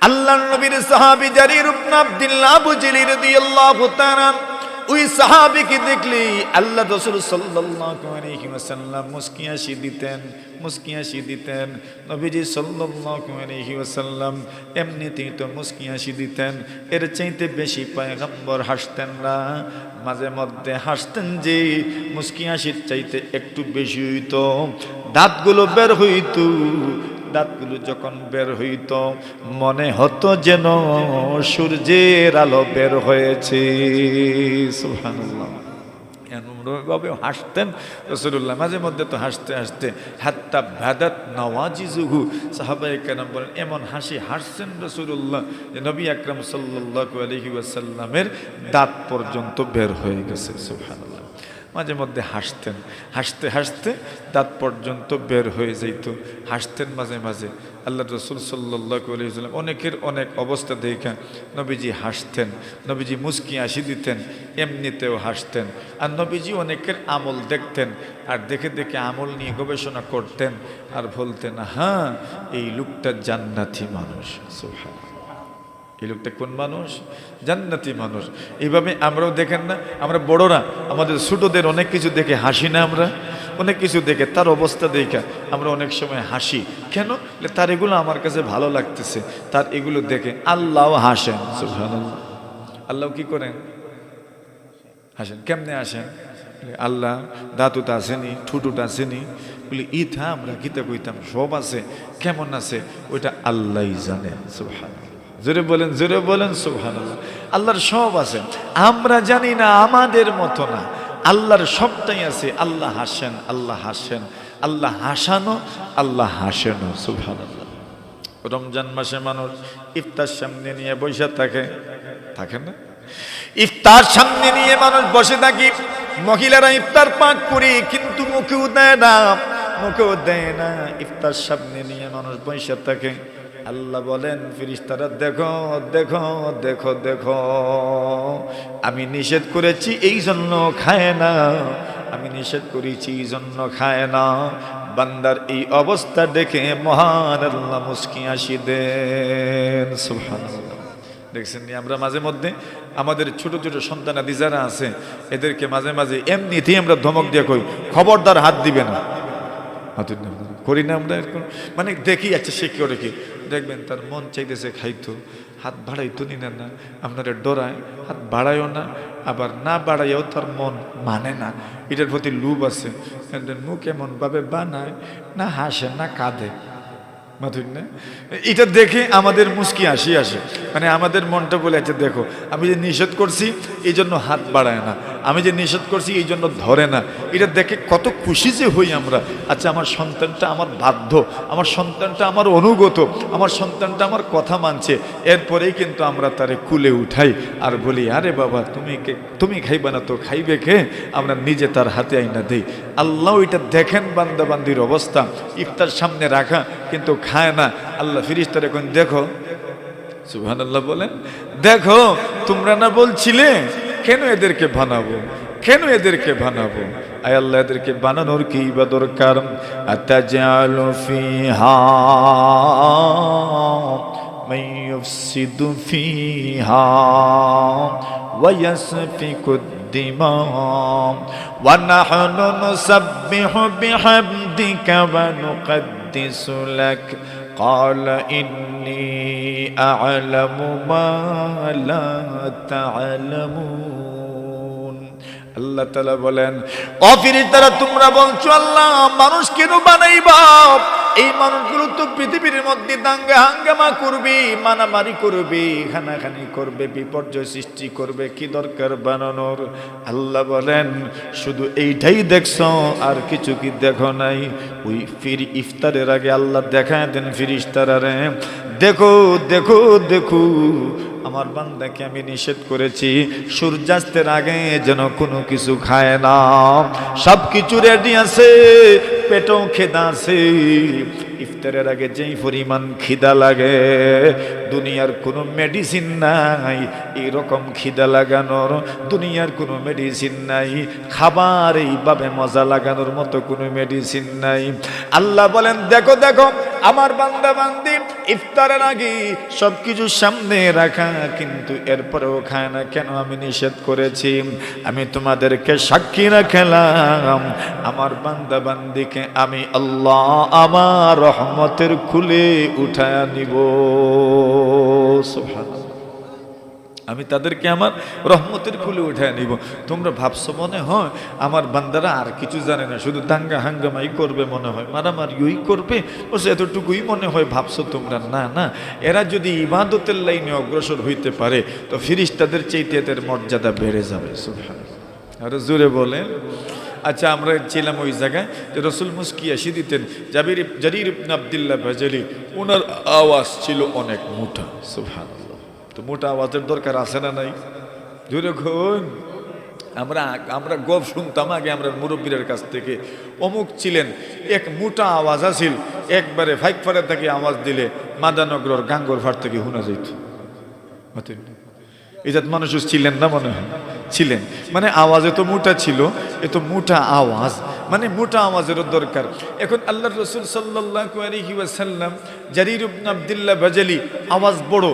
আল্লাহর নবীর সাহাবী জারির ইবনে আব্দুল্লাহ বুজলি রাদিয়াল্লাহু তাআলা ওই সাহাবীকে দেখলি আল্লাহ রাসূল সাল্লাল্লাহু আলাইহি ওয়াসাল্লাম মুস্কি হাসি দিতেন নবীজি সাল্লাল্লাহু আলাইহি ওয়াসাল্লাম এমনিতেই তো মুস্কি হাসি দিতেন, এর চাইতে বেশি পয়গম্বর হাসতেন না। মাঝে মধ্যে হাসতেন যে মুস্কি হাসির চাইতে একটু বেশি হইতো, দাঁতগুলো বের হইতো। দাঁতগুলো যখন বের হইত মনে হতো যেন সূর্যের আলো বের হয়েছে। সুবহানাল্লাহ। এমনভাবে হাসতেন রাসূলুল্লাহ। মাঝে মধ্যে তো হাসতে হাসতে হাত্তা বাদাত নওয়াজিজুহু, সাহাবায়ে কেরাম বলেন এমন হাসি হাসছেন রাসূলুল্লাহ যে নবী আকরাম সাল্লাল্লাহু আলাইহি ওয়াসাল্লামের দাঁত পর্যন্ত বের হয়ে গেছে। সুবহানাল্লাহ। মাঝে মধ্যে হাসতেন, হাসতে হাসতে দাঁত পর্যন্ত বের হয়ে যেত। হাসতেন মাঝে মাঝে। আল্লাহ রাসূল সাল্লাল্লাহু আলাইহি ওয়াসাল্লাম অনেকের অনেক অবস্থা দেখা নবীজি হাসতেন, নবীজি মুস্কি হাসি দিতেন, এমনিতেও হাসতেন। আর নবীজি অনেকের আমল দেখতেন, আর দেখে দেখে আমল নিয়ে গবেষণা করতেন, আর বলতেন হ্যাঁ এই লোকটা জান্নাতি মানুষ। সুবহানাল্লাহ। এই লোকটা কোন মানুষ? জান্নাতি মানুষ। এইভাবে আমরাও দেখেন না, আমরা বড়রা আমাদের ছোটদের অনেক কিছু দেখে হাসি না? আমরা অনেক কিছু দেখে তার অবস্থা দেখা আমরা অনেক সময় হাসি। কেন? তার এগুলো আমার কাছে ভালো লাগতেছে, তার এগুলো দেখে আল্লাহও হাসেন। সুবহানাল্লাহ। আল্লাহ কি করেন? হাসেন। কেমনে হাসেন? আল্লাহ দাঁতুটা আসেনি, ঠুটুটা আসেনি, বলি ইথা আমরা গীতা কইতাম সব আছে, কেমন আছে ওইটা আল্লাহই জানেন। সুবহানাল্লাহ। জোরে বলেন সুবহানাল্লাহ। আল্লাহর সব আছে, আমরা জানি না, আমাদের মতো না, আল্লাহর সবটাই আছে। আল্লাহ হাসেন, আল্লাহ হাসেন, আল্লাহ হাসানো, আল্লাহ হাসেনও। সুবহানাল্লাহ। রমজান মাসে মানুষ ইফতার সামনে নিয়ে বসে থাকে না? ইফতার সামনে নিয়ে মানুষ বসে থাকি, মহিলারা ইফতার পাক করে কিন্তু মুখেও দেয় না। ইফতার সামনে নিয়ে মানুষ বসে থাকে। আল্লাহ বলেন ফেরেশতারা দেখো দেখো দেখো দেখো, আমি নিষেধ করেছি এই জন্য খায় না, আমি নিষেধ করেছি এই জন্য খায় না। বান্দার এই অবস্থা দেখে মহান আল্লাহ মুস্কি হাসি দেন। সুবহানাল্লাহ। দেখছেন নি, আমরা মাঝে মধ্যে আমাদের ছোট ছোট সন্তানাদি যারা আছে এদেরকে মাঝে মাঝে এমনিতেই আমরা ধমক দিয়ে কই খবরদার হাত দিবে না, করি না আমরা এরকম? মানে দেখি আচ্ছা সে করে কি, দেখবেন তার মন চাইতেছে খাইতো, হাত বাড়াইতো নি না, আপনারা ডরায় হাত বাড়ায়ও না, আবার না বাড়াইও তার মন মানে না, এটার প্রতি লোভ আছে। মুখ এমন ভাবে বানায়, না হাসে না কাঁদে, মাথুর না, এটা দেখে আমাদের মুস্কি হাসি আসে। মানে আমাদের মনটা বলে আছে দেখো আমি যে নিষেধ করছি এই জন্য হাত বাড়ায় না, আমি যে নিষেধ করছি এই জন্য ধরে না। এটা দেখে কত খুশি যে হই আমরা। আচ্ছা আমার সন্তানটা আমার বাধ্য, আমার সন্তানটা আমার অনুগত, আমার সন্তানটা আমার কথা মানছে, এরপরেই কিন্তু আমরা তারে কুলে উঠাই আর বলি আরে বাবা তুমি খাইবা না তো খাইবে কে, আমরা নিজে তার হাতে আইনা দেই। আল্লাহ এটা দেখেন বান্দাবান্দির অবস্থা, ইফতার সামনে রাখা কিন্তু খায় না। আল্লাহ ফেরেশতারা কোন দেখো, সুবহানাল্লাহ বলেন, দেখো তোমরা না বলছিলে কেন এদেরকে বানাবো, কেন এদেরকে বানাবো? আয় আল্লাহ এদেরকে বানানোর কি বা দরকার? আতাজালু ফিহা মান ইউফসিদু ফিহা ওয়া ইয়াসফিকু দিমা ওয়া নাহনু নুসাব্বিহু বিহামদিকা ওয়া নুকদ্দিসু লাক قال إني أعلم ما لا تعلمون। আল্লাহ তাআলা বলেন ও ফেরেশতারা তোমরা বলছো আল্লাহ মানুষ কেন বানাইবা? এই মানুষগুলো তো পৃথিবীর মধ্যে দাঙ্গা হাঙ্গামা করবে, মারামারি করবে, খানাখানি করবে, বিপর্যয় সৃষ্টি করবে, কি দরকার বানানোর? আল্লাহ বলেন শুধু এইটাই দেখছো আর কিছু কি দেখো নাই? ওই ইফতারের আগে আল্লাহ দেখায় দেন ফেরেশতারা দেখো দেখো দেখো আমার বান্দাকে আমি নিষেধ করেছি সূর্যাস্তের আগে যেন কোনো কিছু খায় না, সব কিছু রেডি আছে, পেটও খেদা আছে, ইফতারের আগে যেই পরিমাণ খিদা লাগে, দুনিয়ার কোনো মেডিসিন নাই এরকম খিদা লাগানোর, দুনিয়ার কোনো মেডিসিন নাই, খাবার এইভাবে মজা লাগানোর মতো কোনো মেডিসিন নাই। আল্লাহ বলেন, দেখো দেখো আমার বান্দা বান্দি ইফতারের আগে সবকিছু সামনে রাখা, কিন্তু এরপরেও খায় না কেন? আমি নিষেধ করেছি। আমি তোমাদেরকে সাক্ষী রাখলাম, আমার বান্দা বান্দিকে আমি আল্লাহ আমার রহমতের খুলে উঠায়া নিব। সুবহানাল্লাহ, আমি তাদেরকে আমার রহমতের খুলে উঠায় নিব। তোমরা ভাবছো মনে হয় আমার বান্দারা আর কিছু জানে না, শুধু দাঙ্গা হাঙ্গামাই করবে মনে হয়, মারামারিই করবে, ও এতটুকুই মনে হয় ভাবছো তোমরা। না না, এরা যদি ইবাদতের লাইনে অগ্রসর হইতে পারে তো ফেরেশতাদের চাইতে এদের মর্যাদা বেড়ে যাবে। সুবহানাল্লাহ, আরো জোরে বলেন। আচ্ছা, আমরা ছিলাম ওই জায়গায় যে রসুল মুস্কি আসি দিতেন। জারির ইবনে আব্দুল্লাহ বাজালি, ওনার আওয়াজ ছিল অনেক মোটা। সুবহানাল্লাহ, তো মোটা আওয়াজের দরকার আছে না নাই? যখন আমরা গপ শুনতাম আগে আমরা মুরব্বীর কাছ থেকে, অমুক ছিলেন এক মোটা আওয়াজ আছিল, একবারে ফাইক ফারে থেকে আওয়াজ দিলে মাদানগরের গাঙ্গর ফাট থেকে শোনা যেত। এজাত মানুষ ছিলেন না মনে হয়? ছিলেন, মানে আওয়াজ এত মোটা ছিল, এত মোটা আওয়াজ, মানে মোটা আওয়াজেরও দরকার। এখন আল্লাহর রাসূল সাল্লাল্লাহু আলাইহি ওয়াসাল্লাম, জারির ইবনে আব্দুল্লাহ বাজালি আওয়াজ বড়,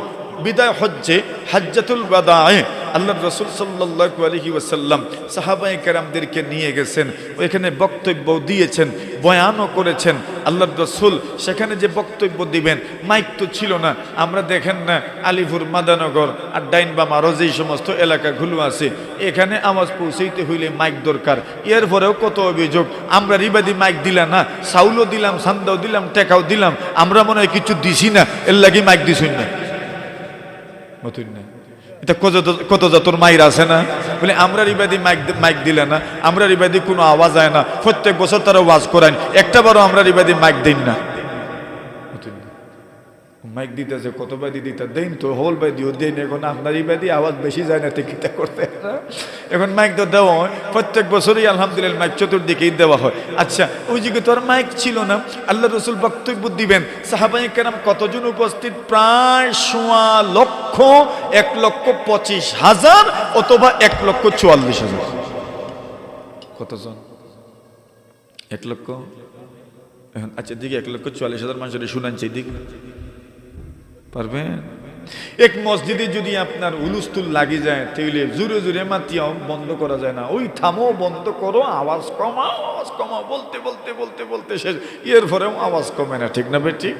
বিদায় হজ্জে হাজ্জাতুল ওয়াদায়ে আল্লাহর রাসূল সাল্লাল্লাহু আলাইহি ওয়াসাল্লাম সাহাবায়ে কেরামদেরকে নিয়ে গেছেন, ওইখানে বক্তব্য দিয়েছেন, বয়ানও করেছেন। আল্লাহর রাসূল সেখানে যে বক্তব্য দিবেন, মাইক তো ছিল না। আমরা দেখেন না আলিপুর, মাদানগর আর ডাইন বাম আরও যেই সমস্ত এলাকাগুলো আছে, এখানে আওয়াজ পৌঁছাইতে হইলে মাইক দরকার। এর পরেও কত অভিযোগ, আমরা রিবাদি মাইক দিলাম না, চাউলও দিলাম, সান্দাও দিলাম, টেকাও দিলাম, আমরা মনে হয় কিছু দিছি না, এর লাগি মাইক দিছুন না। এটা কত যতর মাইর আছে না, বলে আমরা রিবাদি মাইক দিলে না, আমরা রিবাদি কোনো আওয়াজ হয় না, প্রত্যেক বছর তারা ওয়াজ করেন, একটা বারও আমরা রিবাদি মাইক দিন না। মাইক দিতেছে কত বাদি দিতে দেন তো, হোল বাদিও দেন। এখন আপনার ইবাদি আওয়াজ বেশি যায় না, টিকিটা করতে এখন মাইক তো দেওয়া হয় প্রত্যেক বছরই, আলহামদুলিল্লাহ মাইক চতুর্দিকেই দেওয়া হয়। আচ্ছা, ওই যুগে তো আর মাইক ছিল না, আল্লাহ রসুল বক্তব্য দিবেন, সাহাবায়ে কেরাম কতজন উপস্থিত? প্রায় 1,25,000 অথবা 1,44,000। কতজন? 1 লক্ষ। এখন আচ্ছা, দিকে 1,44,000 মানুষের শুনানছে, দিক পারবেন? এক মসজিদে যদি আপনার হুলস্থুল লাগি যায়, তাহলে জোরে জোরে মাতিয়াও বন্ধ করা যায় না, ওই থামো, বন্ধ করো, আওয়াজ কমাও, আওয়াজ কমাও, বলতে বলতে বলতে বলতে শেষ, এর পরেও আওয়াজ কমে না, ঠিক না বেঠিক?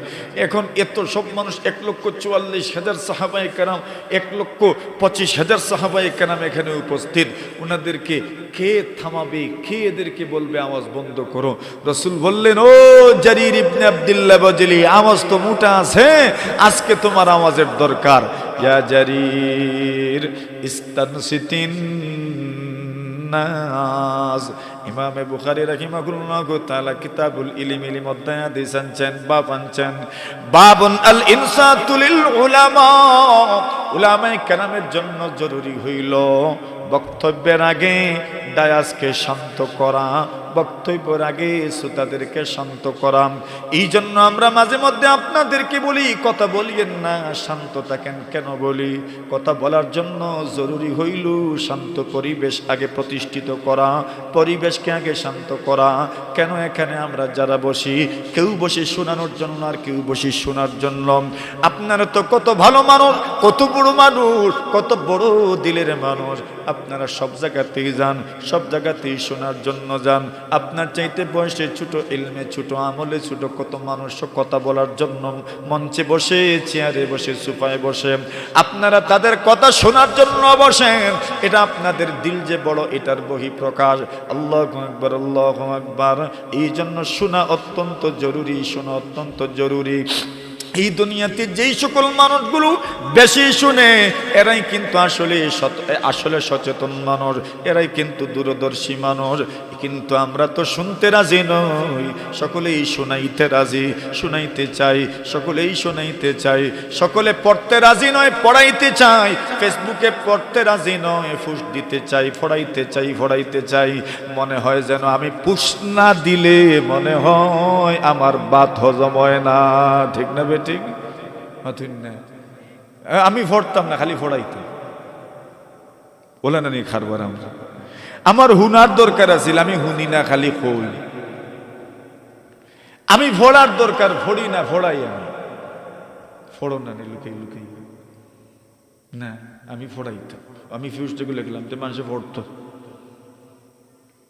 এখন এত সব মানুষ, 1,44,000 সাহাবায়ে কেরাম, 1,25,000 সাহাবায়ে কেরাম এখানে উপস্থিত, ওনাদেরকে কে থামাবে, কে এদেরকে বলবে আওয়াজ বন্ধ করো? রসুল বললেন, ও জারির ইবনে আব্দুল্লাহ বাজালি, আওয়াজ তো মোটা আছে, আজকে তোমার আওয়াজের দরকার। ইয়া জারির ইস্তানসিতিন নাস। ইমামে বুখারী রাহিমাহুল্লাহু তাআলা কিতাবুল ইলমিল মধ্যে হাদিস আনছেন, বাব আনছেন, বাবুন আল ইনসাতু লিল উলামা। উলামায়ে কেরামের জন্য জরুরি হইল বক্তব্যের আগে ডায়াসকে শান্ত করা, বক্তব্যের আগে শ্রোতাদেরকে শান্ত করা। এই জন্য আমরা মাঝে মধ্যে আপনাদেরকে বলি, কথা বলিয়েন না, শান্ত থাকেন। কেন বলি? কথা বলার জন্য জরুরি হইল শান্ত পরিবেশ আগে প্রতিষ্ঠিত করা, পরিবেশকে আগে শান্ত করা। কেন? এখানে আমরা যারা বসি, কেউ বসে শোনানোর জন্য আর কেউ বসে শোনার জন্য। আপনারা তো কত ভালো মানুষ, কত বড় মানুষ, কত বড় দিলের মানুষ, আপনারা সব জায়গাতেই যান, সব জায়গাতেই শোনার জন্য যান। আপনার চাইতে বয়সে ছোট, ইলমে ছোট, আমলে ছোট কত মানুষ কথা বলার জন্য মঞ্চে বসে, চেয়ারে বসে, সোফায় বসে, আপনারা তাদের কথা শোনার জন্য বসেন। এটা আপনাদের দিল যে বড়, এটার বহিঃপ্রকাশ। আল্লাহু আকবার, আল্লাহু আকবার। এই জন্য শোনা অত্যন্ত জরুরি, শোনা অত্যন্ত জরুরি। এই দুনিয়াতে যেই সকল মানুষগুলো বেশি শুনে এরাই কিন্তু আসলে সচেতন মানুষ, এরাই কিন্তু দূরদর্শী মানুষ। কিন্তু আমরা তো শুনতে রাজি নই, সকলেই শোনাইতে রাজি, শোনাইতে চাই, সকলেই শোনাইতে চাই। সকলে পড়তে রাজি নয়, পড়াইতে চাই। ফেসবুকে পড়তে রাজি নয়, ফুস দিতে চাই, ফড়াইতে চাই। মনে হয় যেন আমি পুষ না দিলে মনে হয় আমার বাত হজম হয় না। ঠিক না বেঠিক? আমি ফড়তাম না, খালি ফড়াইতাম। বলে না নি খারবার আমরা। আমার হুনার দরকার আছিল, আমি হুনি না, খালি কই। আমি ফোড়ার দরকার, ফড়ি না, ফোড়াই। আমি ফোড়ো না, লুকাই না, আমি ফোড়াইতাম। আমি ফিউজটাকে লিখলাম তো মানুষে ফোড়তো।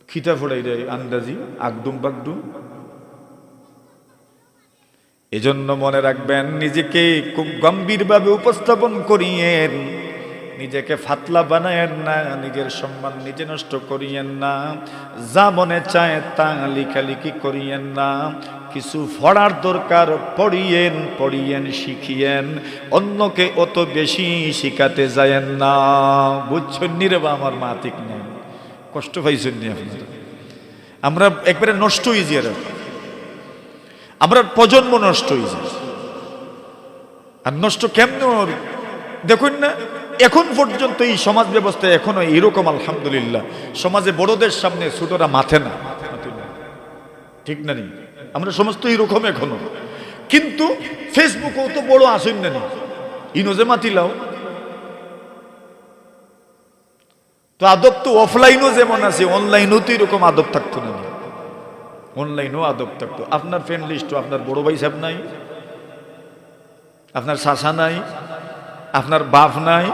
খিতা ফোড়াই রে আন্দাজি, আগডুম বাগডুম। এজন্য মনে রাখবেন, নিজেকে খুব গম্ভীরভাবে উপস্থাপন করিয়েন, নিজেকে ফাতলা বানায়েন না, নিজের সম্মান নিজে নষ্ট করিয়েন না, যা মনে চায় তা লিখালিখি করিয়েন না। কিছু পড়ার দরকার, পড়িয়েন, শিখিয়েন। অন্যকে অত বেশি শিখাতে যায়েন না। বুঝছেন নি রে বা আমার মা? ঠিক নেই, কষ্ট পাইছেন নি আপনারা? আমরা একবারে নষ্ট হয়ে যাই, আমরা প্রজন্ম নষ্ট হয়ে যায়। আর নষ্ট কেমন দেখুন না, এখন পর্যন্ত এই সমাজ ব্যবস্থা এখনো এরকম। আলহামদুলিল্লাহ, সমাজে বড়দের সামনে ছোটরা মাথে না, ঠিক না? আমরা সমস্ত এরকম এখনো। কিন্তু ফেসবুকও তো বড় আসেন না, ইনোজে মাতিলাও তো। আদব তো অফলাইনও যেমন আছে, অনলাইনেও তো এরকম আদব থাকতো না। অনলাইনেও আদব থাকতো। আপনার ফ্রেন্ড লিস্টও আপনার বড় ভাই সাহেব নাই, আপনার চাচা নাই, আপনার বাপ নাই।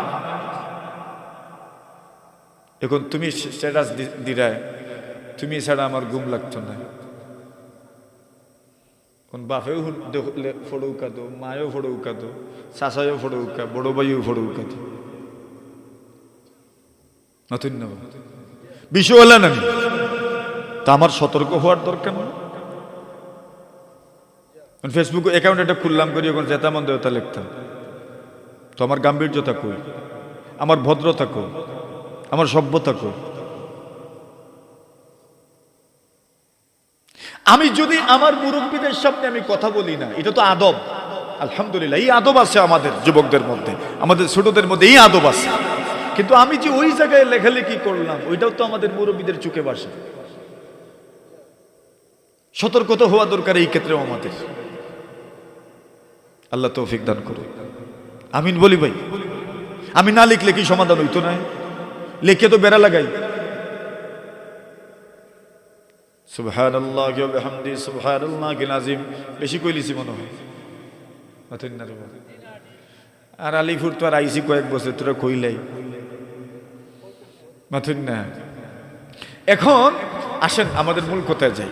এখন তুমি স্ট্যাটাস দিরায়, তুমি ছাড়া আমার ঘুম লাগতো না। কোন বাপেও ফড়ৌকা দো, মায়েও ফড়ৌকা দো, চাচাও ফড়ৌকা, বড় ভাইও ফড়ৌকা দো। নতুন না বিষয় হলে না, তা আমার সতর্ক হওয়ার দরকার না। ফেসবুক অ্যাকাউন্ট একটা খুললাম করি, এখন যেতা মন দেবতা লিখতাম, তো আমার গাম্ভীর্যতা কই, আমার ভদ্রতা কই, আমার সভ্যতা কই? আমি যদি আমার মুরব্বীদের সামনে আমি কথা বলি না, এটা তো আদব। আলহামদুলিল্লাহ, এই আদব আছে আমাদের যুবকদের মধ্যে, আমাদের ছোটদের মধ্যে এই আদব আছে। কিন্তু আমি যে ওই জায়গায় লেখালেখি করলাম, ওইটাও তো আমাদের মুরব্বীদের চোখে বাসে। সতর্কতা হওয়া দরকার এই ক্ষেত্রেও আমাদের। আল্লাহ তৌফিক দান করুন, আমিন বলি ভাই। আমি না লিখলে কি সমাধান হইতো না? লিখে তো বেড়া লাগাই। সুবহানাল্লাহি ওয়া বিহামদিহি সুবহানাল্লাহিল আযীম বেশি কইলিছি মনে হয়। আর আলিপুর তো আর আইসি কয়েক বছর, তোরা কইলাই মাথুন না। এখন আসেন আমাদের মূল কথায় যাই।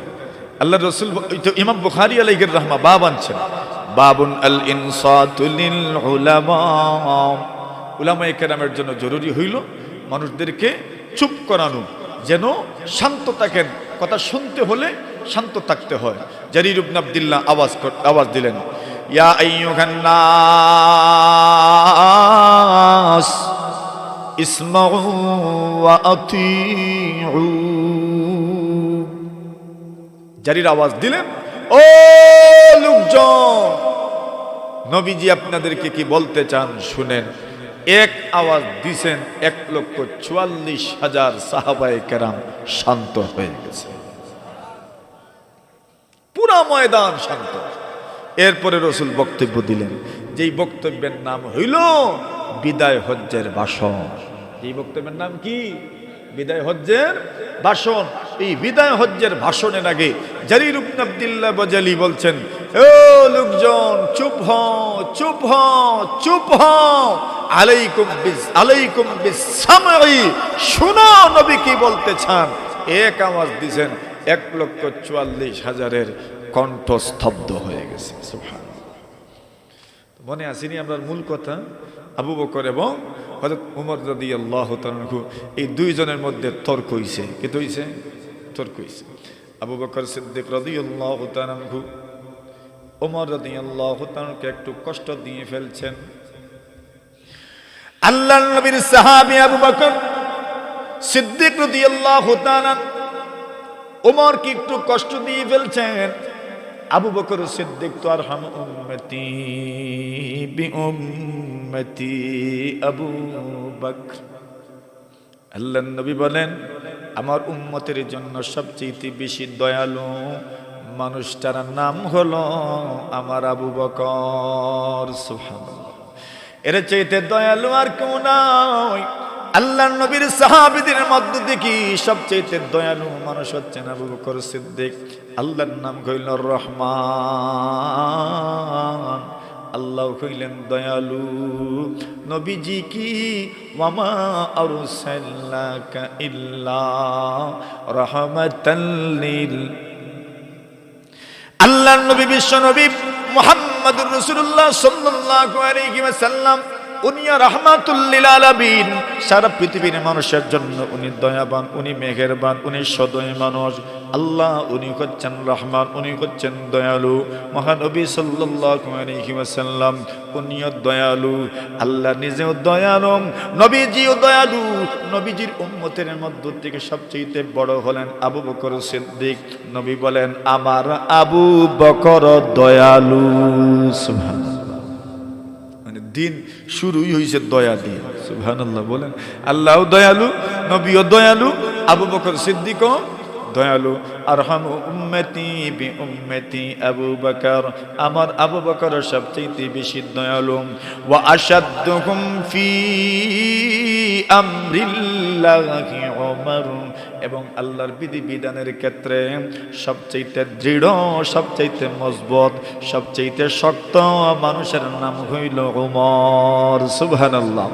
আল্লাহ রাসূল ইমাম বুখারী আলাইহির রাহমা বাব আনছেন, বাবুন আল ইনসাতু লিল উলামা। উলামায়ে কেরামের জন্য জরুরি হইল মানুষদেরকে চুপ করানো, যেন শান্ত থাকেন। কথা শুনতে হলে শান্ত থাকতে হয়। জারির ইবনে আব্দুল্লাহ আওয়াজ দিলেন, ইয়া আইয়ুহান নাস ইসমাউ ওয়া আতিউ। জারির আওয়াজ দিলেন, ও লোকজন, নবীজি আপনাদেরকে কি বলতে চান শুনেন। এক আওয়াজ দিছেন, 1,44,000 সাহাবায়ে কেরাম শান্ত হয়ে গেছে, পুরা ময়দান শান্ত। এরপরে রাসূল বক্তব্য দিলেন, যেই বক্তব্যের নাম হইল বিদায় হজ্জের ভাষণ। এই বক্তব্যের নাম কি? বিদায় হজ্জের ভাষণ। এই বিদায় হজ্জের ভাষণের আগে জারির ইবনে আব্দুল্লাহ বাজালি বলছেন, ও লোকজন, চুপ হও, চুপ হও, চুপ হও। আলাইকুম বিসসামঈ, শুনো নবী কি বলতে চান। এক আওয়াজ দিবেন, 1,44,000 কণ্ঠ স্তব্ধ হয়ে গেছে। সুবহানাল্লাহ। মনে আসেনি আমরা মূল কথা? আবু বকর এবং হযরত ওমর রাদিয়াল্লাহু তাআলা আনহু, এই দুইজনের মধ্যে তর্ক হইছে। কি হইছে? তর্ক হইছে। আবু বকর সিদ্দিক রাদিয়াল্লাহু তাআলা আনহু ওমর রাদিয়াল্লাহু তাআলাকে একটু কষ্ট দিয়ে ফেলছেন। আল্লাহর নবীর সাহাবী আবু বকর সিদ্দিক রাদিয়াল্লাহু তাআলা ওমরকে একটু কষ্ট দিয়ে ফেলছেন। আবু বকর সিদ্দিক তো আরহাম উম্মতি বি উম্মতি আবু বকর। আল্লাহর নবী বলেন, আমার উম্মতের জন্য সবচেয়ে বেশি দয়ালু মানুষটার নাম হলো আমার আবু বকর। সুবহানাল্লাহ, এর চাইতে দয়ালু আর কেউ নাই। আল্লাহর নবীর সাহাবীদের মধ্য থেকে সবচেয়ে দয়ালু মানুষ হচ্ছেন আবু বকর সিদ্দিক। আল্লাহর নাম হইল রহমান, আল্লাহ হইলেন দয়ালু। নবীজি কি ওয়ামা আরসালনাকা ইল্লা রাহমাতাল লিল। আল্লাহর নবী বিশ্ব নবী মুহাম্মদুর রাসূলুল্লাহ সাল্লাল্লাহু আলাইহি ওয়াসাল্লাম, উনি রাহমাতুল লিল আলামিন, সারা পৃথিবীর মানুষের জন্য উনি দয়াবান, উনি মেহেরবান, উনি সদয় মানুষ। আল্লাহ উনি হচ্ছেন রহমান, উনি হচ্ছেন দয়ালু। মহানবী সাল্লাল্লাহু আলাইহি ওয়াসাল্লাম উনিও দয়ালু, আল্লাহ নিজেও দয়ালু, নবীজিও দয়ালু। নবীজির উম্মতের মধ্য থেকে সবচেয়ে বড় হলেন আবু বকর সিদ্দিক। নবী বলেন, আমার আবু বকর দয়ালু। সুবহানাল্লাহ, দিন শুরুই হয়েছে দয়া দিয়ে। সুবহানাল্লাহ বলেন, আল্লাহও দয়ালু, নবীও দয়ালু, আবু বকর সিদ্দিকও দয়ালু। আরহামু উম্মতি বি উম্মতি আবু বকর, আমার আবু বকর সবচেয়ে বেশি দয়ালু। ওয়া আশাদ্দুহুম ফি আমরিল্লাহি উমর, এবং আল্লাহর বিধিবিধানের ক্ষেত্রে সবচেয়ে দৃঢ়, সবচেয়ে মজবুত, সবচেয়ে শক্ত মানুষের নাম হইল উমর। সুবহানাল্লাহ।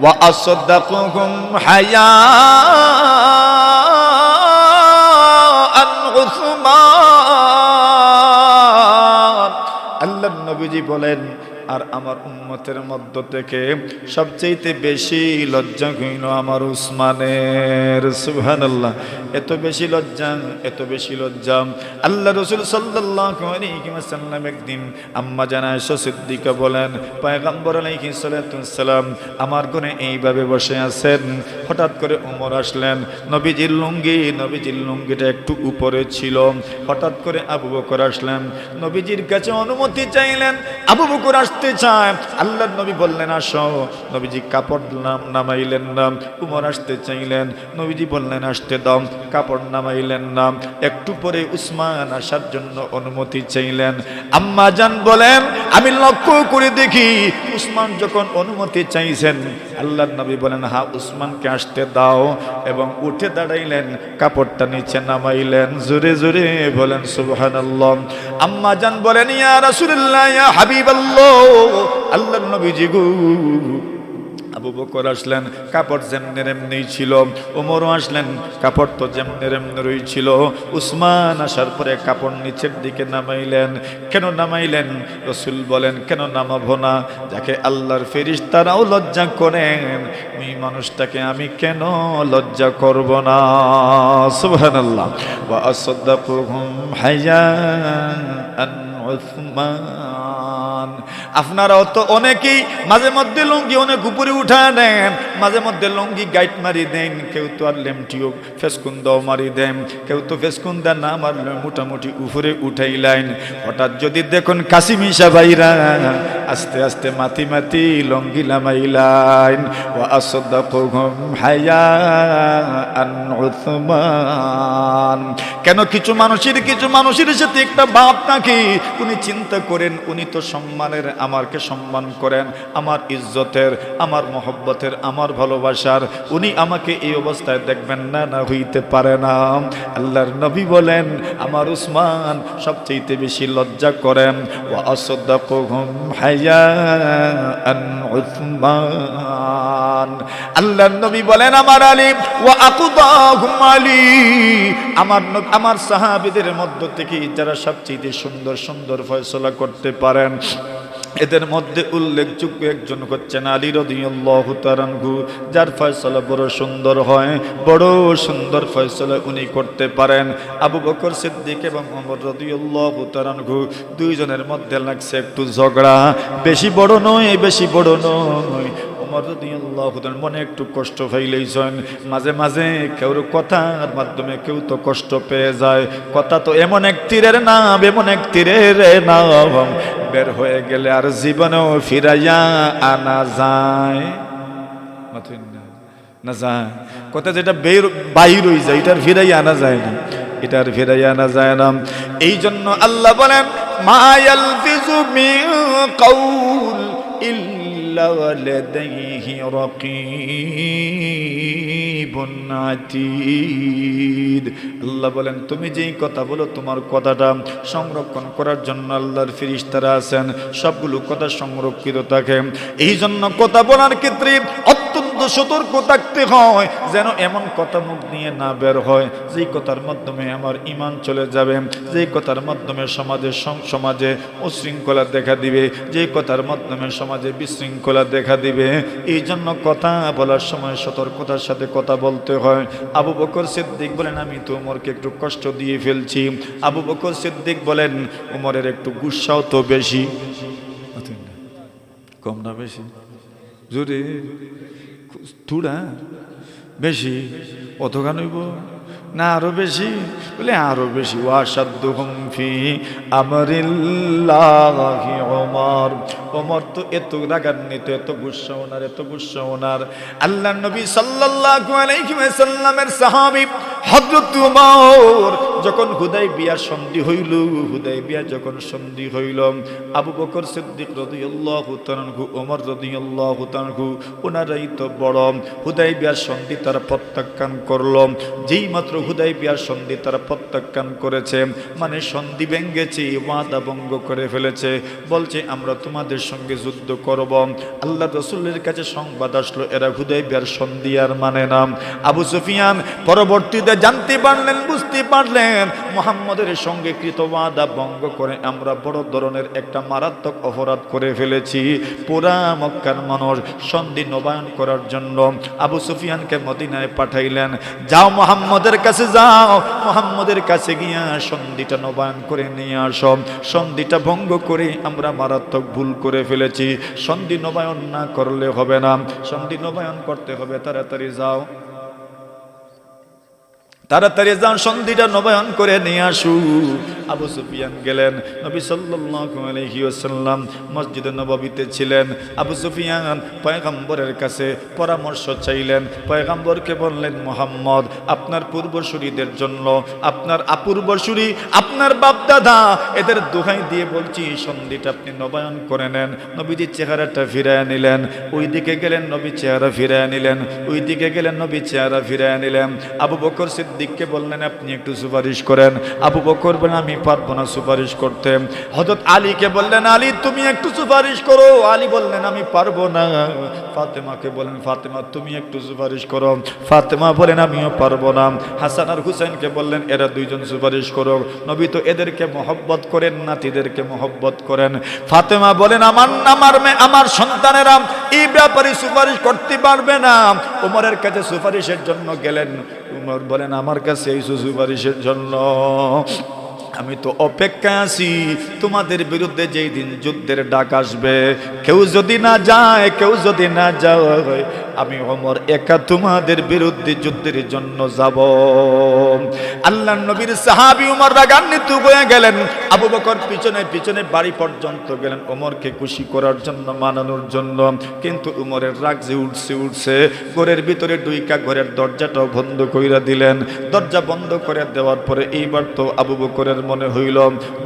ওয়া আসাদদাকুহুম হায়াআন উসমান। আল্লাহর নবীজি বলেন, আর আমার উম্মতের মধ্য থেকে সবচেয়ে বেশি লজ্জা হইল আমার উসমানের। সুবহানাল্লাহ, এত বেশি লজ্জা, এত বেশি লজ্জা। আল্লাহ রাসূল সাল্লাল্লাহু আলাইহি ওয়াসাল্লাম একদিন আম্মা জান আয়েশা সিদ্দিকা বলেন, পয়গম্বর আলাইহিস সালাতু ওয়াসসালাম আমার ঘরে এইভাবে বসে আছেন, হঠাৎ করে ওমর আসলেন। নবীজির লুঙ্গিটা একটু উপরে ছিল। হঠাৎ করে আবু বকর আসলেন, নবীজির কাছে অনুমতি চাইলেন। আবু বকর আসতে চায়, আল্লাহর নবী বললেন আসো। নবীজি কাপড় নামাইলেন না। উমর আসতে চাইলেন, নবীজি বললেন আসতে দাও, কাপড় নামাইলেন না। একটু পরে উসমান আসার জন্য অনুমতি চাইলেন। আম্মা জান বলেন, আমি লক্ষ্য করে দেখি উসমান যখন অনুমতি চাইছেন, আল্লাহর নবী বলেন হ্যাঁ উসমানকে আসতে দাও, এবং উঠে দাঁড়াইলেন, কাপড়টা নিচে নামাইলেন। জোরে জোরে বলেন সুবহানাল্লাহ। আম্মা জান বলেন, ইয়া রাসূলুল্লাহ, ইয়া হাবিবাল্লাহ, আল্লাহর নবীজি গো। আবু বকর আসলেন, কাপড় যেমনি এমনি ছিল। ওমরও আসলেন, কাপড় তো যেমনি এমনি রইছিল। উসমান আসার পরে কাপড় নিচের দিকে নামাইলেন। কেন নামাইলেন? রাসূল বলেন, কেন নামাবো না? যাকে আল্লাহর ফেরেশতারাও লজ্জা করেন, এই মানুষটাকে আমি কেন লজ্জা করব না? সুবহানাল্লাহ। ওয়া আসাদদাকুহুম হায়াআন উসমান। আপনারাও তো অনেকেই মাঝে মধ্যে লুঙ্গি অনেক উপরে উঠা দেন, মাঝে মধ্যে লুঙ্গি গাইট মারি দেন, কেউ তো আর লেমটিও ফেসকুন্দাও মারি দেন, কেউ তো ফেসকুন্দা না মারলে মোটামুটি উপরে উঠাইলেন। হঠাৎ যদি দেখুন কাশিমিশা বাইরা আস্তে আস্তে মাতি মাতি লুঙ্গি লামাইলেন। ওয়া আসাদদাকুহুম হায়াআন উসমান। কেন কিছু মানুষের সাথে একটা ভাব থাকে, উনি চিন্তা করেন উনি তো সম্মানের, আমাকে সম্মান করেন, আমার ইজ্জতের, আমার মহব্বতের, আমার ভালোবাসার, উনি আমাকে এই অবস্থায় দেখবেন না, না হইতে পারে না। আল্লাহর নবী বলেন, আমার উসমান সবচেয়ে বেশি লজ্জা করেন। ওয়া আসাদদাকুহুম হায়াআন উসমান। আল্লাহর নবী বলেন, আমার আলী ওয়া আকুদাহুম আলী, আমার সাহাবীদের মধ্য থেকে যারা সবচেয়ে সুন্দর সুন্দর ফয়সালা করতে পারেন, এদের মধ্যে উল্লেখযোগ্য একজন হচ্ছেন আলী রাদিয়াল্লাহু তাআলা আনহু, যার ফয়সালা বড় সুন্দর হয়, বড় সুন্দর ফয়সালা উনি করতে পারেন। আবু বকর সিদ্দিক এবং ওমর রাদিয়াল্লাহু তাআলা আনহু দুইজনের মধ্যে লাগছে একটু ঝগড়া, বেশি বড় নয়, বেশি বড় নয়। ওমর রাদিয়াল্লাহু তাআলা মনে একটু কষ্ট পাইলেইছেন, মাঝে মাঝে কেউ কথার মাধ্যমে কেউ তো কষ্ট পেয়ে যায়। কথা তো এমন এক তীরের নাম, এমন এক তীরের নাম, বের হয়ে গেলে আর জীবনেও ফিরাইয়া আনা যায় না, যায় কথা যেটা বাইর হয়ে যায়, এটার ফিরাইয়া আনা যায় না, এটার ফিরাইয়া আনা যায় না। এই জন্য আল্লাহ বলেন মা ইয়ালফিজু মিন কাউল ইল্লা লাদাইহি রাকীবুন আতীদ। আল্লাহ বলেন তুমি যেই কথা বলো, তোমার কথাটা সংরক্ষণ করার জন্য আল্লাহর ফেরেশতারা আছেন, সবগুলো কথা সংরক্ষিত থাকে। এই জন্য কথা বলার ক্ষেত্রে অত্যন্ত সতর্ক থাকতে হয়, যেন এমন কথা মুখ নিয়ে না বের হয় যেই কথার মাধ্যমে আমার ঈমান চলে যাবে, যেই কথার মাধ্যমে সমাজে উশৃঙ্খলা দেখা দিবে, যেই কথার মাধ্যমে সমাজে বিশৃঙ্খলা দেখা দিবে। এই জন্য কথা বলার সময় সতর্কতার সাথে কথা বলতে হয়। আবু বকর সিদ্দিক বলেন আমি তো ওমরকে একটু কষ্ট দিয়ে ফেলছি। আবু বকর সিদ্দিক বলেন ওমরের একটু গুসাও তো বেশি, কম না বেশি, জোরে থুড়া বেশি, অতখান হইব না আরো বেশি, বলে আরো বেশি। ওয়াসাদ্দুহুম ফি আমরিল্লাহি ওমর, ওমর তো এত রাগান্বিত, এত গুসা ওনার, এত গুসা ওনার। আল্লাহর নবী সাল্লাল্লাহু আলাইহি ওয়াসাল্লামের সাহাবী হযরত ওমর যখন হুদায়বিয়ার সন্ধি হইল, হুদায়বিয়া যখন সন্ধি হইল, আবু বকর সিদ্দিক রাদিয়াল্লাহু তাআলা আনহু, ওমর রাদিয়াল্লাহু তাআলা আনহু ওনারাই তো বড়। হুদায়বিয়ার সন্ধি তারা প্রত্যাখ্যান করল। যেই মাত্র হুদায়বিয়ার সন্ধি তারা প্রত্যাখ্যান করেছে, মানে সন্ধি ভেঙেছে, ওয়াদা ভঙ্গ করে ফেলেছে, বলছে আমরা তোমাদের সঙ্গে যুদ্ধ করব। আল্লাহ রাসূলের কাছে সংবাদ আসলো এরা হুদায়বিয়ার সন্ধি আর মানে না। আবু সুফিয়ান পরবর্তীতে জানতে পারলেন, বুঝতে পারলেন মুহাম্মদের সঙ্গে কৃত ওয়াদা ভঙ্গ করে আমরা বড় ধরনের একটা মারাত্মক অপরাধ করে ফেলেছি। পুরা মক্কার মানুষ সন্ধি নবায়ন করার জন্য আবু সুফিয়ানকে মদিনায় পাঠাইলেন, যাও মুহাম্মদের কাছে যাও, মুহাম্মদের কাছে গিয়া সন্ধিটা নবায়ন করে নিয়ে আসো। সন্ধিটা ভঙ্গ করে আমরা মারাত্মক ভুল করে ফেলেছি, সন্ধি নবায়ন না করলে হবে না, সন্ধি নবায়ন করতে হবে, তাড়াতাড়ি যাও, তাড়াতাড়ি যান, সন্ধিটা নবায়ন করে নিয়ে আসু। আবু সুফিয়ান গেলেন, নবী সাল্লাল্লাহু আলাইহি ওয়াসাল্লাম মসজিদে নববীতে ছিলেন। আবু সুফিয়ান পয়গম্বরের কাছে পরামর্শ চাইলেন, পয়গম্বরকে বললেন মুহাম্মদ আপনার পূর্বসূরীদের জন্য, আপনার পূর্বসূরী, আপনার বাপ দাদা, এদের দোহাই দিয়ে বলছি সন্ধিটা আপনি নবায়ন করে নেন। নবীজি চেহারাটা ফিরায় নিলেন, ওই দিকে গেলেন, নবী চেহারা ফিরায় নিলেন, ওই দিকে গেলেন, নবী চেহারা ফিরায় নিলেন। আবু বকর সিদ্দিককে বললেন আপনি একটু সুপারিশ করেন। আবু বকর বলেন আমি পারবো না সুপারিশ করতে। হযরত আলীকে বললেন আলী তুমি একটু সুপারিশ করো। আলী বললেন আমি পারবো না। ফাতেমাকে বলেন ফাতেমা তুমি একটু সুপারিশ করো। ফাতেমা বলেন আমিও পারবো না। হাসান আর হুসাইনকে বললেন এরা দুইজন সুপারিশ করো। নবী তো এদেরকে মহব্বত করেন, নাতিদেরকে মহব্বত করেন। ফাতেমা বলেন আমার সন্তানেরা এই ব্যাপারে সুপারিশ করতে পারবে না। ওমরের কাছে সুপারিশের জন্য গেলেন। ওমর বলেন আমার কাছে এই সুপারিশের জন্য আমি তো অপেক্ষায় আছি, তোমাদের বিরুদ্ধে যেই দিন যুদ্ধের ডাক আসবে, কেউ যদি না যায়, কেউ যদি না যায়, আমি ওমর একা তোমাদের বিরুদ্ধে যুদ্ধের জন্য যাব। আল্লাহর নবীর সাহাবী ওমর রাগান্বিত হয়ে গেলেন। আবু বকর পিছনে পিছনে বাড়ি পর্যন্ত গেলেন ওমরকে খুশি করার জন্য, মানানোর জন্য। কিন্তু ওমরের রাগ যে উঠছে, ঘরের ভিতরে ঢুইকা ঘরের দরজাটাও বন্ধ কইরা দিলেন। দরজা বন্ধ করে দেওয়ার পরে এইবার তো আবু বকরের মনে হইল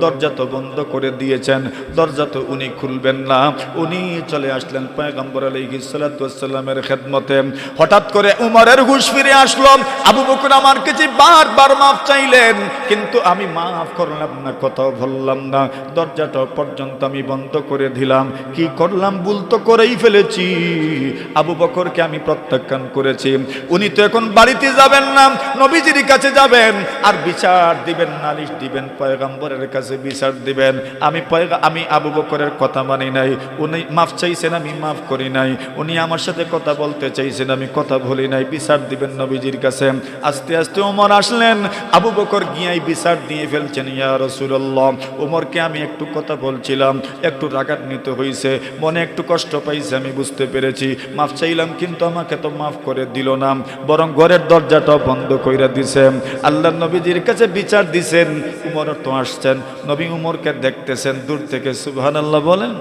দরজা তো বন্ধ করে দিয়েছেন, দরজা তো উনি খুলবেন না। উনি চলে আসলেন পয়গম্বর আলাইহিস সালাতু ওয়াস সালামের খেদমতে। হঠাৎ করে উমরের হুঁশ ফিরে আসলো। আবু বকর আমার কাছে বারবার মাফ চাইলেন, কিন্তু আমি মাফ করলাম না, কথাও বললাম না, দরজাটা পর্যন্ত আমি বন্ধ করে দিলাম। কি করলাম? ভুল তো করেই ফেলেছি। আবু বকরকে আমি প্রত্যাখ্যান করেছি। উনি তো এখন বাড়িতে যাবেন না, নবীজির কাছে যাবেন আর বিচার দিবেন, নালিশ দিবেন দিবেন, পয়গম্বরের কাছে বিচার দিবেন। আমি আবু বকরের কথা মানি নাই, উনি মাফ চাইছেন, আমি মাফ করি নাই। উনি আমার সাথে কথা বলতে চাইছেন, আমি কথা বলি নাই। বিচার দিবেন নবীজির কাছে। আস্তে আস্তে ওমর আসলেন, আবু বকর গিয়াই বিচার দিয়ে ফেলছেন। ইয়া রাসূলুল্লাহ, ওমরকে আমি একটু কথা বলছিলাম, একটু রাগান্বিত হয়েছে, মনে একটু কষ্ট পাইছে, আমি বুঝতে পেরেছি। মাফ চাইলাম, কিন্তু আমাকে তো মাফ করে দিল না, বরং ঘরের দরজাটা বন্ধ কইরা দিছে। আল্লাহ নবীজির কাছে বিচার দিছেন, উমর তো আসছেন, নবী উমরকে দেখতেছেন দূর থেকে। সুবহানাল্লাহ বলেন।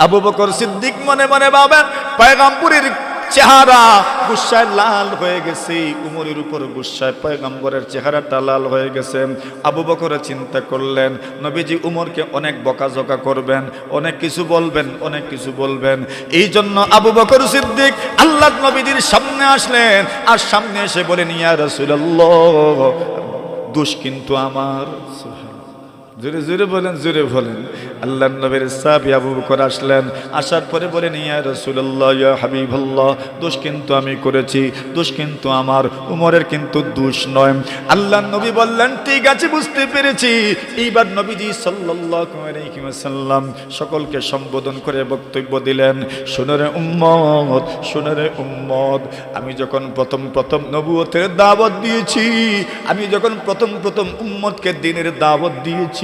আবু বকর সিদ্দিক মনে মনে ভাবেন, পয়গম্বরের চেহারা গুসায় লাল হয়ে গেছে, উমরের উপর গুসায় পয়গম্বরের চেহারাটা লাল হয়ে গেছে। আবু বকর চিন্তা করলেন, নবীজি উমরকে অনেক বকাঝকা করবেন, অনেক কিছু বলবেন, অনেক কিছু বলবেন। এই জন্য আবু বকর সিদ্দিক আল্লাহ নবীজির সামনে আসলেন, আর সামনে এসে বলেন, ইয়া রাসূলুল্লাহ, দোষ কিন্তু আমার। জোরে জোরে বলেন, জোরে বলেন। আল্লাহর নবীর সাহাবী আবু বকর আসলেন, আসার পরে বলেন, ইয়া রাসূলুল্লাহ, ইয়া হাবিবাল্লাহ, দোষ কিন্তু আমি করেছি, দোষ কিন্তু আমার, উমরের কিন্তু দোষ নয়। আল্লাহর নবী বললেন, ঠিক আছে, বুঝতে পেরেছি। এইবার নবীজি সাল্লাল্লাহু আলাইহি ওয়াসাল্লাম সকলকে সম্বোধন করে বক্তব্য দিলেন, শুনে রে উম্মত, শুনে রে উম্মত, আমি যখন প্রথম নবুয়তের দাওয়াত দিয়েছি, আমি যখন প্রথম উম্মতকে দ্বীনের দাওয়াত দিয়েছি,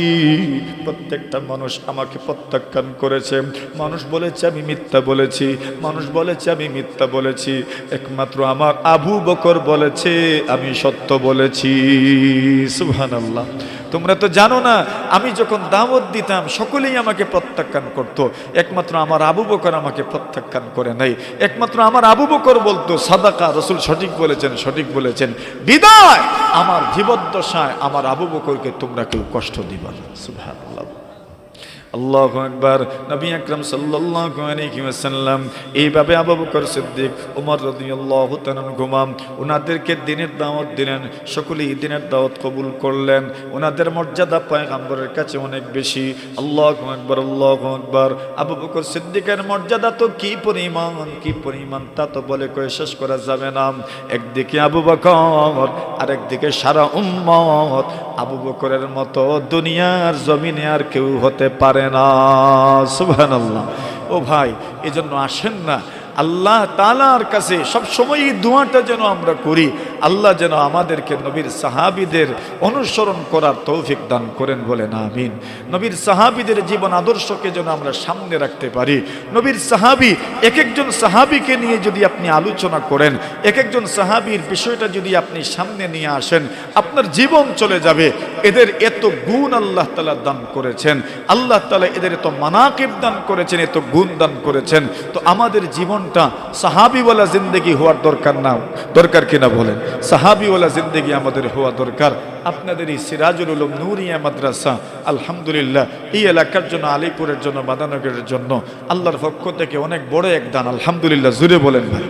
প্রত্যেকটা মানুষ আমাকে প্রত্যাখ্যান করেছে। মানুষ বলেছে আমি মিথ্যা বলেছি, মানুষ বলেছে আমি মিথ্যা বলেছি। একমাত্র আমার আবু বকর বলেছে আমি সত্য বলেছি। সুবহানাল্লাহ। তোমরা তো জানো না, আমি যখন দাওয়াত দিতাম সকলেই আমাকে প্রত্যাখ্যান করত, একমাত্র আমার আবু বকর আমাকে প্রত্যাখ্যান করে নাই। একমাত্র আমার আবু বকর বলতো, সাদাকা, রাসূল সঠিক বলেছেন, সঠিক বলেছেন। বিদায় আমার জীবদ্দশায় আমার আবু বকরকে তোমরা কেউ কষ্ট দিবা না। সুবহানাল্লাহ, আল্লাহু আকবার। নবী আকরাম সাল্লাল্লাহু আলাইহি ওয়াসাল্লাম এইভাবে আবু বকর সিদ্দিক, ওমর রাদিয়াল্লাহু তাআলা আনহুমা ওনাদেরকে দ্বীনের দাওয়াত দিলেন, সকলেই দ্বীনের দাওয়াত কবুল করলেন। ওনাদের মর্যাদা পয়গম্বরের কাছে অনেক বেশি। আল্লাহু আকবার, আল্লাহু আকবার। আবু বকর সিদ্দিকের মর্যাদা তো কি পরিমাণ তা তো বলে কয়ে শেষ করা যাবে না। একদিকে আবু বকর, আরেকদিকে সারা উম্মত। আবু বকরের মতো দুনিয়ার জমিনে আর কেউ হতে পারে না। সুবহানাল্লাহ। ও ভাই, এজন্য আসেন না আল্লাহ তাআলার কাছে সবসময় এই দোয়াটা যেন আমরা করি, আল্লাহ যেন আমাদেরকে নবীর সাহাবীদের অনুসরণ করার তৌফিক দান করেন, বলেন আমিন। নবীর সাহাবীদের জীবন আদর্শকে যেন আমরা সামনে রাখতে পারি। নবীর সাহাবী, এক একজন সাহাবীকে নিয়ে যদি আপনি আলোচনা করেন, এক একজন সাহাবীর বিষয়টা যদি আপনি সামনে নিয়ে আসেন, আপনার জীবন চলে যাবে। এদের এত গুণ আল্লাহ তাআলা দান করেছেন, আল্লাহ তাআলা এদের এত মানাকিব দান করেছেন, এত গুণ দান করেছেন। তো আমাদের জীবনটা সাহাবীওয়ালা জিন্দেগি হওয়ার দরকার কিনা বলেন? সাহাবীওয়ালা জিন্দেগি আমাদের হওয়া দরকার। আপনাদের এই সিরাজুল উলুম নূরিয়া মাদ্রাসা আলহামদুলিল্লাহ এই এলাকার জন্য, আলীপুরের জন্য, মাদানগরের জন্য আল্লাহর পক্ষ থেকে অনেক বড় এক দান। আলহামদুলিল্লাহ, জুড়ে বলেন ভাই।